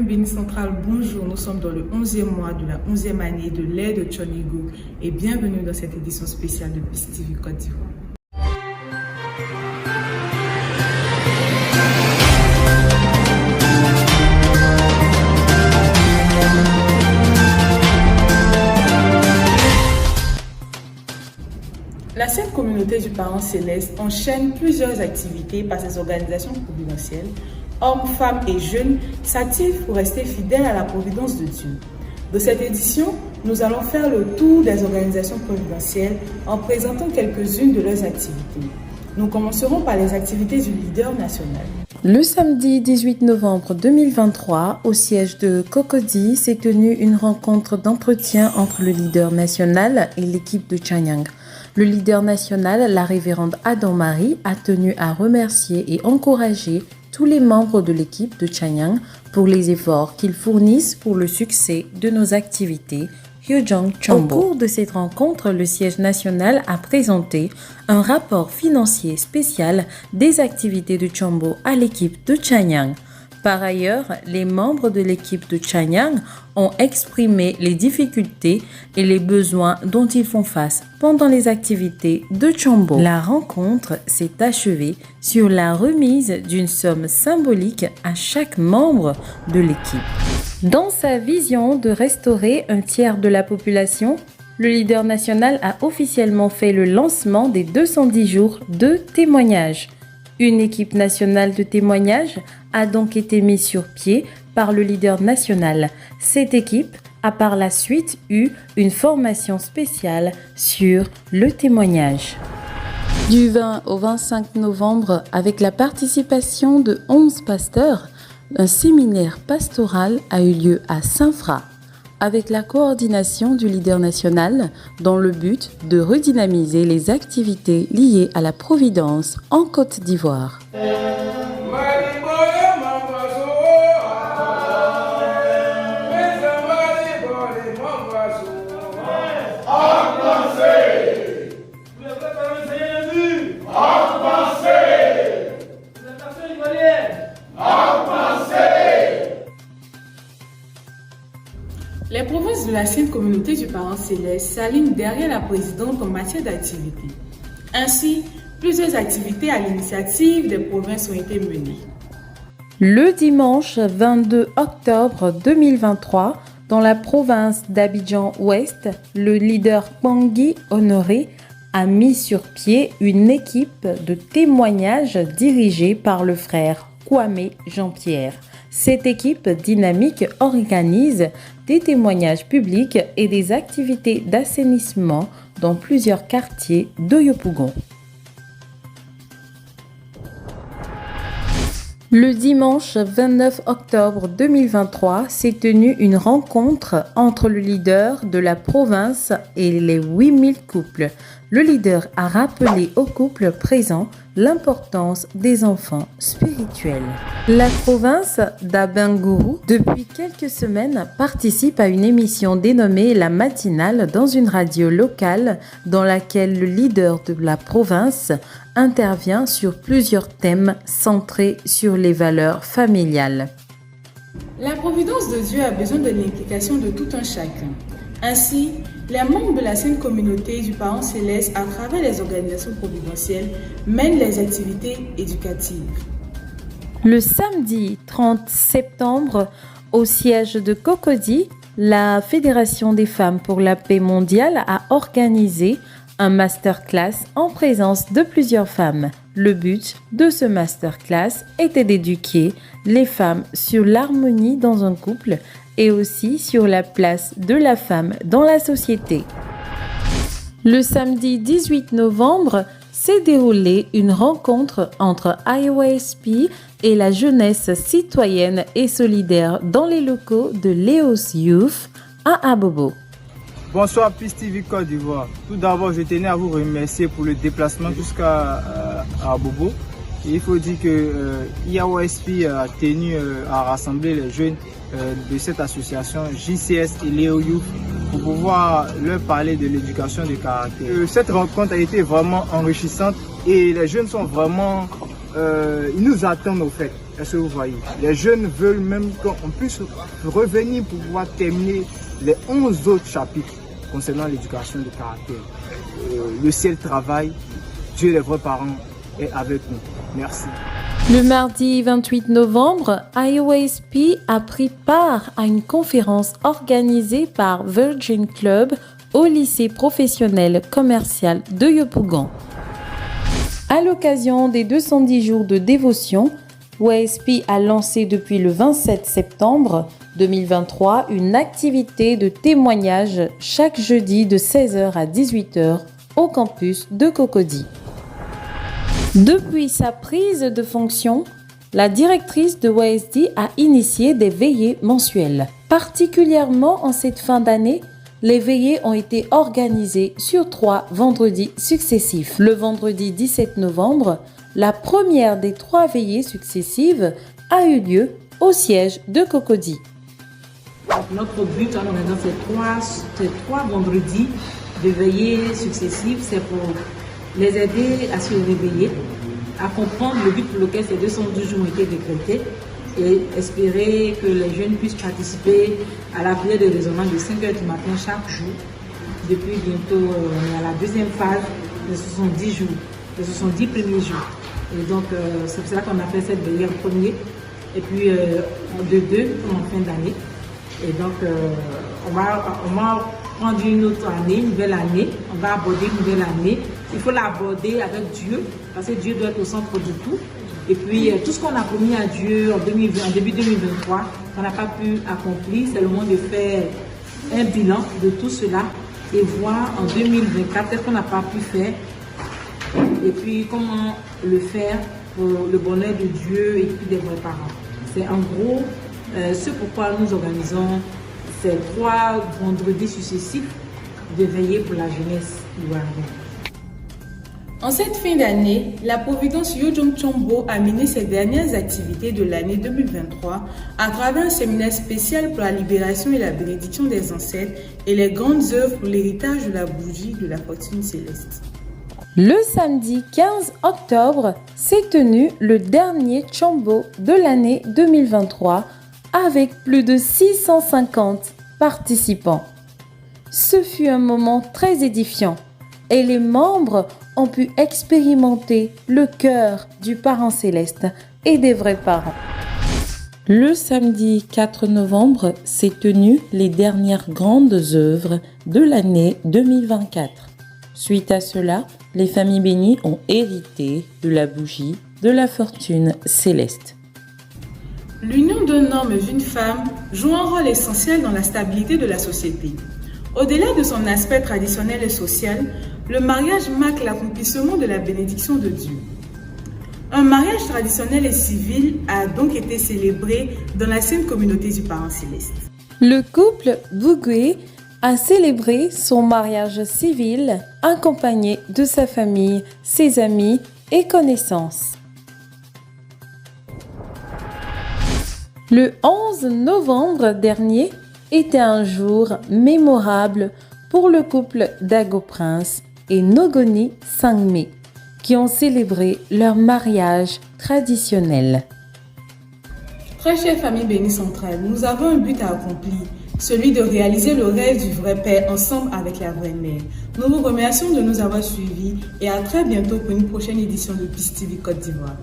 Béni Central, bonjour. Nous sommes dans le 11e mois de la 11e année de l'ère de Tchonigo et bienvenue dans cette édition spéciale de Peace TV Côte d'Ivoire. La Sainte Communauté du Parent Céleste enchaîne plusieurs activités par ses organisations providentielles. Hommes, femmes et jeunes s'activent pour rester fidèles à la providence de Dieu. Dans cette édition, nous allons faire le tour des organisations providentielles en présentant quelques-unes de leurs activités. Nous commencerons par les activités du leader national. Le samedi 18 novembre 2023, au siège de Cocody, s'est tenue une rencontre d'entretien entre le leader national et l'équipe de Chanyang. Le leader national, la révérende Adam Marie, a tenu à remercier et encourager tous les membres de l'équipe de Chanyang pour les efforts qu'ils fournissent pour le succès de nos activités. Hyojong Chombo. Au cours de cette rencontre, le siège national a présenté un rapport financier spécial des activités de Chombo à l'équipe de Chanyang. Par ailleurs, les membres de l'équipe de Chanyang ont exprimé les difficultés et les besoins dont ils font face pendant les activités de Chombo. La rencontre s'est achevée sur la remise d'une somme symbolique à chaque membre de l'équipe. Dans sa vision de restaurer un tiers de la population, le leader national a officiellement fait le lancement des 210 jours de témoignage. Une équipe nationale de témoignage a donc été mise sur pied par le leader national. Cette équipe a par la suite eu une formation spéciale sur le témoignage. Du 20 au 25 novembre, avec la participation de 11 pasteurs, un séminaire pastoral a eu lieu à Saint-Fra, avec la coordination du leader national dans le but de redynamiser les activités liées à la Providence en Côte d'Ivoire. Les provinces de la Sainte Communauté du Parent Céleste s'alignent derrière la présidente en matière d'activité. Ainsi, plusieurs activités à l'initiative des provinces ont été menées. Le dimanche 22 octobre 2023, dans la province d'Abidjan-Ouest, le leader Pangui Honoré a mis sur pied une équipe de témoignage dirigée par le frère Kwame Jean-Pierre. Cette équipe dynamique organise des témoignages publics et des activités d'assainissement dans plusieurs quartiers de Yopougon. Le dimanche 29 octobre 2023 s'est tenue une rencontre entre le leader de la province et les 8000 couples. Le leader a rappelé aux couples présents l'importance des enfants spirituels. La province d'Abengourou, depuis quelques semaines, participe à une émission dénommée La Matinale dans une radio locale dans laquelle le leader de la province intervient sur plusieurs thèmes centrés sur les valeurs familiales. La providence de Dieu a besoin de l'implication de tout un chacun. Ainsi, les membres de la Sainte Communauté du Parent Céleste, à travers les organisations providentielles, mènent les activités éducatives. Le samedi 30 septembre, au siège de Cocody, la Fédération des femmes pour la paix mondiale a organisé un masterclass en présence de plusieurs femmes. Le but de ce masterclass était d'éduquer les femmes sur l'harmonie dans un couple et aussi sur la place de la femme dans la société. Le samedi 18 novembre s'est déroulée une rencontre entre IOSP et la jeunesse citoyenne et solidaire dans les locaux de Leos Youth à Abobo. Bonsoir Peace TV Côte d'Ivoire. Tout d'abord, je tenais à vous remercier pour le déplacement jusqu'à Abobo. Il faut dire que IOSP a tenu à rassembler les jeunes de cette association JCS et Léo Youth pour pouvoir leur parler de l'éducation de caractère. Cette rencontre a été vraiment enrichissante et les jeunes sont vraiment, ils nous attendent au fait. Est-ce que vous voyez? Les jeunes veulent même qu'on puisse revenir pour pouvoir terminer les 11 autres chapitres concernant l'éducation de caractère. Le ciel travaille, Dieu les vrais parents est avec nous. Merci. Le mardi 28 novembre, IOSP a pris part à une conférence organisée par Virgin Club au lycée professionnel commercial de Yopougon. À l'occasion des 210 jours de dévotion, IOSP a lancé depuis le 27 septembre 2023 une activité de témoignage chaque jeudi de 16h à 18h au campus de Cocody. Depuis sa prise de fonction, la directrice de YSD a initié des veillées mensuelles. Particulièrement en cette fin d'année, les veillées ont été organisées sur 3 vendredis successifs. Le vendredi 17 novembre, la première des 3 veillées successives a eu lieu au siège de Cocody. Notre but en organisant ces trois vendredis de veillées successives, c'est pour les aider à se réveiller, à comprendre le but pour lequel ces 212 jours ont été décrétés et espérer que les jeunes puissent participer à la prière de raisonnement de 5h du matin chaque jour. Depuis bientôt, on est à la deuxième phase de 70 jours, de 70 premiers jours. Et donc, c'est pour ça qu'on a fait cette veillée en premier et puis de 2 en fin d'année. Et donc, on va prendre une autre année, une nouvelle année. On va aborder une nouvelle année. Il faut l'aborder avec Dieu, parce que Dieu doit être au centre de tout. Et puis, tout ce qu'on a promis à Dieu en début 2023, qu'on n'a pas pu accomplir, c'est le moment de faire un bilan de tout cela et voir en 2024 qu'est-ce qu'on n'a pas pu faire. Et puis, comment le faire pour le bonheur de Dieu et puis des vrais parents. C'est en gros ce pourquoi nous organisons ces 3 vendredis successifs de veiller pour la jeunesse ivoirienne. En cette fin d'année, la Providence Yojong Chombo a mené ses dernières activités de l'année 2023 à travers un séminaire spécial pour la libération et la bénédiction des ancêtres et les grandes œuvres pour l'héritage de la bougie de la fortune céleste. Le samedi 15 octobre s'est tenu le dernier Chombo de l'année 2023 avec plus de 650 participants. Ce fut un moment très édifiant et les membres ont pu expérimenter le cœur du parent céleste et des vrais parents. Le samedi 4 novembre s'est tenu les dernières grandes œuvres de l'année 2024. Suite à cela, les familles bénies ont hérité de la bougie de la fortune céleste. L'union d'un homme et d'une femme joue un rôle essentiel dans la stabilité de la société. Au-delà de son aspect traditionnel et social, le mariage marque l'accomplissement de la bénédiction de Dieu. Un mariage traditionnel et civil a donc été célébré dans la sainte communauté du parent céleste. Le couple Bougoué a célébré son mariage civil accompagné de sa famille, ses amis et connaissances. Le 11 novembre dernier était un jour mémorable pour le couple Dago Prince et Nogoni Sangme qui ont célébré leur mariage traditionnel. Très chère famille bénie centrale, nous avons un but à accomplir, celui de réaliser le rêve du vrai père ensemble avec la vraie mère. Nous vous remercions de nous avoir suivis et à très bientôt pour une prochaine édition de Peace TV Côte d'Ivoire.